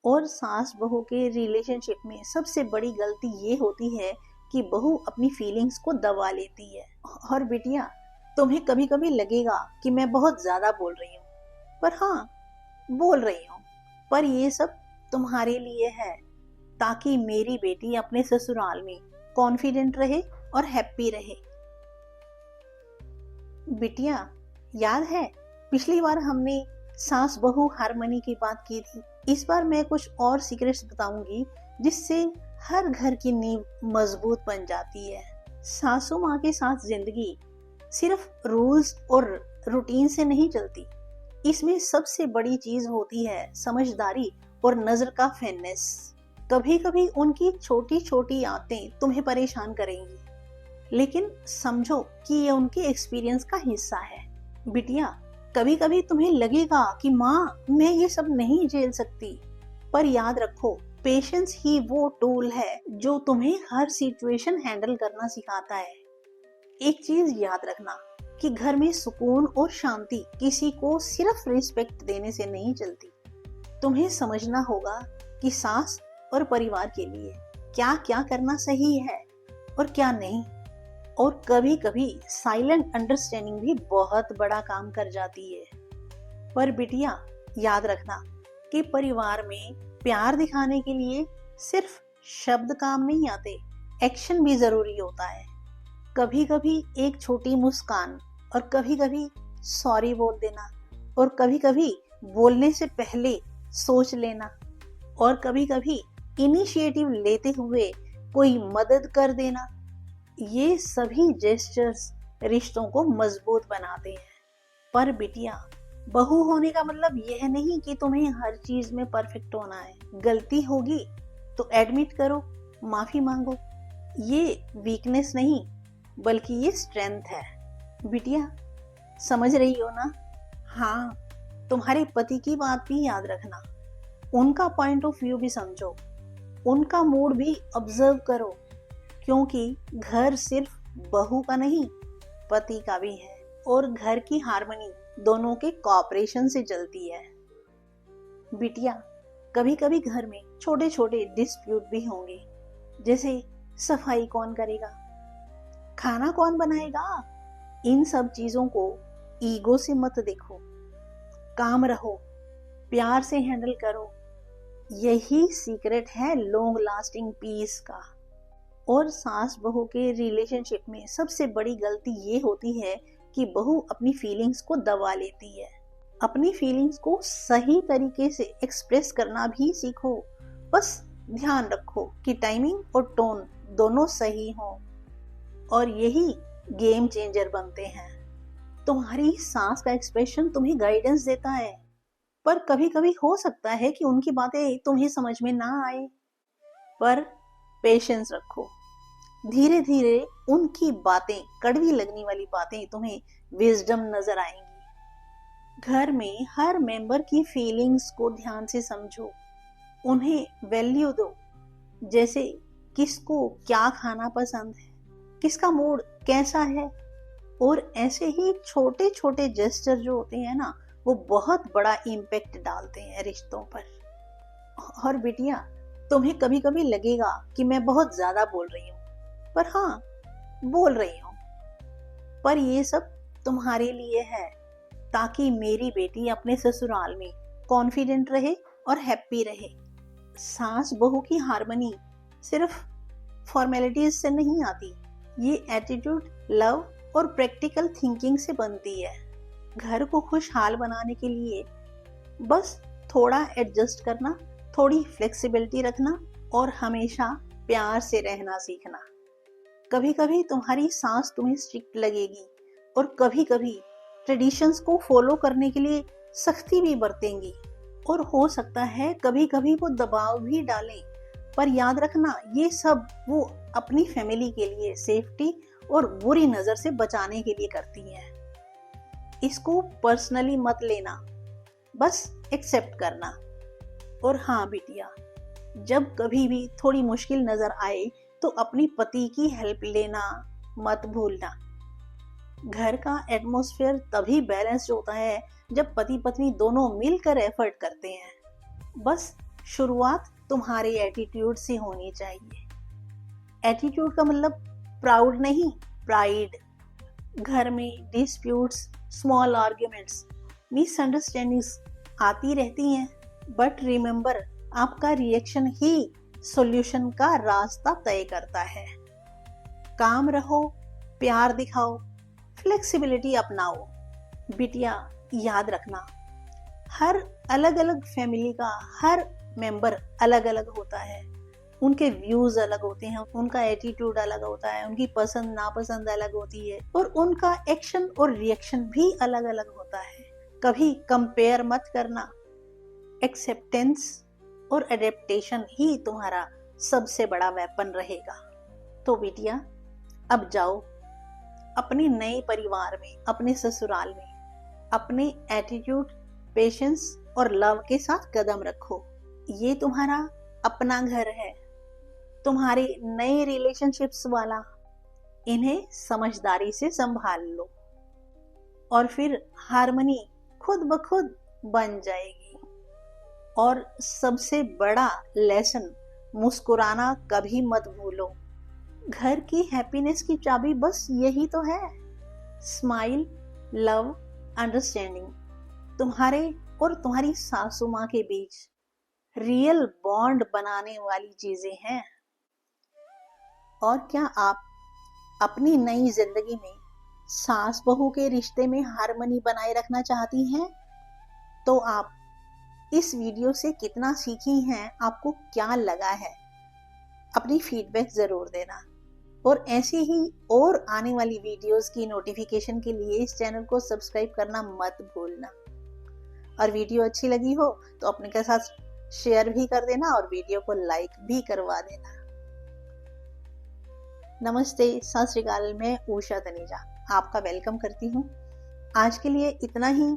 और सास बहू के रिलेशनशिप में सबसे बड़ी गलती ये होती है कि बहू अपनी फीलिंग्स को दबा लेती है। और बिटिया, तुम्हें कभी कभी लगेगा कि मैं बहुत ज्यादा बोल रही हूँ, पर हाँ, बोल रही हूँ। पर ये सब तुम्हारे लिए है, ताकि मेरी बेटी अपने ससुराल में कॉन्फिडेंट रहे और हैप्पी रहे। बिटिया, याद है पिछली बार हमने सास बहू हारमोनी की बात की थी। इस बार मैं कुछ और सीक्रेट्स बताऊंगी जिससे हर घर की नींव मजबूत बन जाती है। सासू माँ के साथ जिंदगी सिर्फ रूल्स और रूटीन से नहीं चलती। इसमें सबसे बड़ी चीज होती है समझदारी और नजर का फेयरनेस। कभी कभी उनकी छोटी छोटी आदतें तुम्हें परेशान करेंगी, लेकिन समझो कि ये उनके एक्सपीरियंस का हिस्सा है। बिटिया, कभी कभी तुम्हें लगेगा कि माँ, मैं ये सब नहीं झेल सकती, पर याद रखो, पेशेंस ही वो टूल है जो तुम्हें हर सिचुएशन हैंडल करना सिखाता है। एक चीज याद रखना कि घर में सुकून और शांति किसी को सिर्फ रिस्पेक्ट देने से नहीं चलती। तुम्हें समझना होगा कि सास और परिवार के लिए क्या क्या करना सही है और क्या नहीं। और कभी कभी साइलेंट अंडरस्टैंडिंग भी बहुत बड़ा काम कर जाती है। पर बिटिया, याद रखना कि परिवार में प्यार दिखाने के लिए सिर्फ शब्द काम नहीं आते, एक्शन भी जरूरी होता है। कभी कभी एक छोटी मुस्कान, और कभी कभी सॉरी बोल देना, और कभी कभी बोलने से पहले सोच लेना, और कभी कभी इनिशिएटिव लेते हुए कोई मदद कर देना, ये सभी जेस्चर्स रिश्तों को मजबूत बनाते हैं। पर बिटिया, बहू होने का मतलब यह नहीं कि तुम्हें हर चीज में परफेक्ट होना है। गलती होगी तो एडमिट करो, माफी मांगो। ये वीकनेस नहीं, बल्कि ये स्ट्रेंथ है। बिटिया, समझ रही हो ना? हाँ, तुम्हारे पति की बात भी याद रखना, उनका पॉइंट ऑफ व्यू भी समझो, उनका मूड भी ऑब्जर्व करो, क्योंकि घर सिर्फ बहू का नहीं, पति का भी है। और घर की हार्मनी दोनों के कोऑपरेशन से चलती है। बिटिया, कभी कभी घर में छोटे छोटे डिस्प्यूट भी होंगे, जैसे सफाई कौन करेगा, खाना कौन बनाएगा। इन सब चीजों को ईगो से मत देखो, काम रहो, प्यार से हैंडल करो। यही सीक्रेट है लॉन्ग लास्टिंग पीस का। और सास बहू के रिलेशनशिप में सबसे बड़ी गलती ये होती है कि बहू अपनी फीलिंग्स को दबा लेती है। अपनी फीलिंग्स को सही तरीके से एक्सप्रेस करना भी सीखो। बस ध्यान रखो कि टाइमिंग और टोन दोनों सही हो, और यही गेम चेंजर बनते हैं। तुम्हारी सास का एक्सप्रेशन तुम्हें गाइडेंस देता है, पर कभी कभी हो सकता है कि उनकी बातें तुम्हें समझ में ना आए। पर पेशेंस रखो, धीरे धीरे उनकी बातें, कड़वी लगने वाली बातें तुम्हें विजडम नजर आएंगी। घर में हर मेंबर की फीलिंग्स को ध्यान से समझो, उन्हें वैल्यू दो, जैसे किसको क्या खाना पसंद है, किसका मूड कैसा है। और ऐसे ही छोटे छोटे जेस्चर जो होते हैं ना, वो बहुत बड़ा इम्पैक्ट डालते हैं रिश्तों पर। और बिटिया, तुम्हें कभी कभी लगेगा कि मैं बहुत ज्यादा बोल रही हूँ, पर हाँ, बोल रही हूँ। पर ये सब तुम्हारे लिए है, ताकि मेरी बेटी अपने ससुराल में कॉन्फिडेंट रहे और हैप्पी रहे। सास बहू की हार्मनी सिर्फ फॉर्मेलिटीज से नहीं आती, ये एटीट्यूड, लव और प्रैक्टिकल थिंकिंग से बनती है। घर को खुशहाल बनाने के लिए बस थोड़ा एडजस्ट करना, थोड़ी फ्लेक्सिबिलिटी रखना, और हमेशा प्यार से रहना सीखना। कभी कभी तुम्हारी सास तुम्हें स्ट्रिक्ट लगेगी, और कभी कभी ट्रेडिशंस को फॉलो करने के लिए सख्ती भी बरतेंगी, और हो सकता है कभी कभी वो दबाव भी डालें। पर याद रखना, ये सब वो अपनी फैमिली के लिए, सेफ्टी और बुरी नजर से बचाने के लिए करती हैं। इसको पर्सनली मत लेना, बस एक्सेप्ट करना। और हाँ बिटिया, जब कभी भी थोड़ी मुश्किल नजर आए तो अपनी पति की हेल्प लेना मत भूलना। घर का एटमॉस्फेयर तभी बैलेंस्ड होता है जब पति पत्नी दोनों मिलकर एफर्ट करते हैं। बस शुरुआत तुम्हारे एटीट्यूड से होनी चाहिए। एटीट्यूड का मतलब प्राउड नहीं, प्राइड। घर में डिस्प्यूट्स, स्मॉल आर्ग्यूमेंट्स, मिसअंडरस्टैंडिंग्स आती रहती हैं, बट रिमेंबर, आपका रिएक्शन ही सॉल्यूशन का रास्ता तय करता है। काम रहो, प्यार दिखाओ, फ्लेक्सिबिलिटी अपनाओ। बिटिया, याद रखना, हर अलग अलग फैमिली का हर मेंबर अलग अलग होता है। उनके व्यूज अलग होते हैं, उनका एटीट्यूड अलग होता है, उनकी पसंद नापसंद अलग होती है, और उनका एक्शन और रिएक्शन भी अलग अलग होता है। कभी कंपेयर मत करना। एक्सेप्टेंस और एडेप्टेशन ही तुम्हारा सबसे बड़ा वेपन रहेगा। तो बिटिया, अब जाओ अपने नए परिवार में, अपने ससुराल में अपने एटीट्यूड, पेशेंस और लव के साथ कदम रखो। ये तुम्हारा अपना घर है, तुम्हारे नए रिलेशनशिप्स वाला। इन्हें समझदारी से संभाल लो और फिर हार्मनी खुद ब खुद बन जाएगी। और सबसे बड़ा लेसन, मुस्कुराना कभी मत भूलो। घर की हैप्पीनेस की चाबी बस यही तो है, स्माइल, लव, अंडरस्टैंडिंग। तुम्हारे और तुम्हारी सासू माँ के बीच रियल बॉन्ड बनाने वाली चीजें हैं। और क्या आप अपनी नई जिंदगी में सास बहू के रिश्ते में हार्मनी बनाए रखना चाहती हैं? तो आप इस वीडियो से कितना सीखी हैं, आपको क्या लगा है, अपनी फीडबैक जरूर देना। और ऐसी ही और आने वाली वीडियोस की नोटिफिकेशन के लिए इस चैनल को सब्सक्राइब करना मत भूलना। और वीडियो अच्छी लगी हो तो अपने के साथ शेयर भी कर देना और वीडियो को लाइक भी करवा देना। नमस्ते, सत श्री अकाल। मैं उषा तनेजा आपका वेलकम करती हूँ। आज के लिए इतना ही।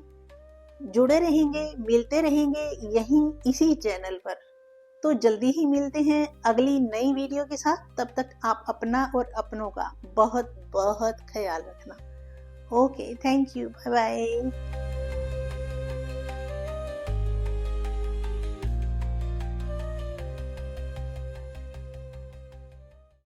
जुड़े रहेंगे, मिलते रहेंगे यहीं इसी चैनल पर। तो जल्दी ही मिलते हैं अगली नई वीडियो के साथ। तब तक आप अपना और अपनों का बहुत बहुत ख्याल रखना। Okay, thank you, bye bye.